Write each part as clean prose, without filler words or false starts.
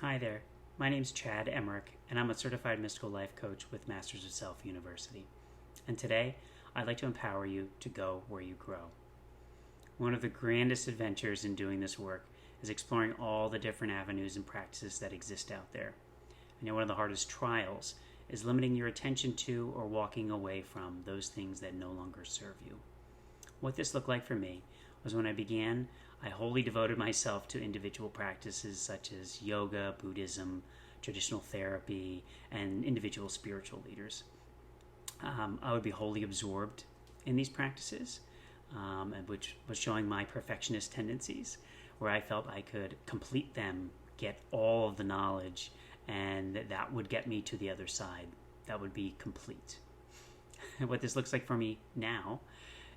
Hi there, my name's Chad Emerich, and I'm a certified mystical life coach with Masters of Self University. And today, I'd like to empower you to go where you grow. One of the grandest adventures in doing this work is exploring all the different avenues and practices that exist out there. I know one of the hardest trials is limiting your attention to or walking away from those things that no longer serve you. What this looked like for me was when I wholly devoted myself to individual practices such as yoga, Buddhism, traditional therapy, and individual spiritual leaders. I would be wholly absorbed in these practices, which was showing my perfectionist tendencies, where I felt I could complete them, get all of the knowledge, and that would get me to the other side. That would be complete. What this looks like for me now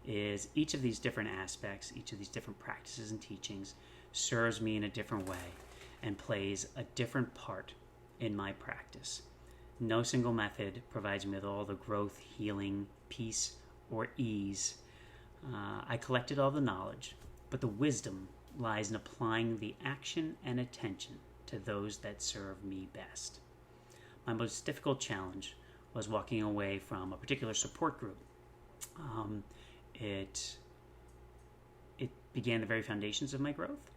is each of these different aspects, each of these different practices and teachings serves me in a different way and plays a different part in my practice. No single method provides me with all the growth, healing, peace, or ease. I collected all the knowledge, but the wisdom lies in applying the action and attention to those that serve me best. My most difficult challenge was walking away from a particular support group. It began the very foundations of my growth.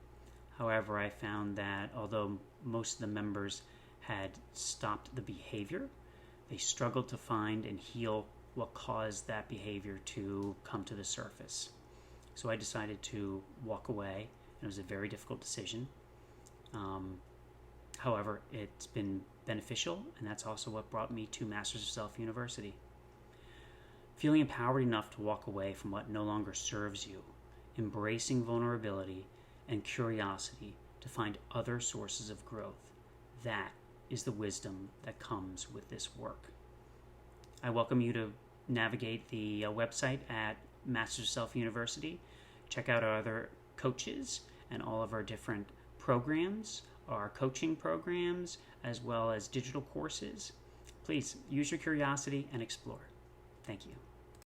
However, I found that although most of the members had stopped the behavior, they struggled to find and heal what caused that behavior to come to the surface. So I decided to walk away, and it was a very difficult decision. However, it's been beneficial, and that's also what brought me to Masters of Self University. Feeling empowered enough to walk away from what no longer serves you, embracing vulnerability and curiosity to find other sources of growth. That is the wisdom that comes with this work. I welcome you to navigate the website at Masters of Self University. Check out our other coaches and all of our different programs, our coaching programs, as well as digital courses. Please use your curiosity and explore. Thank you.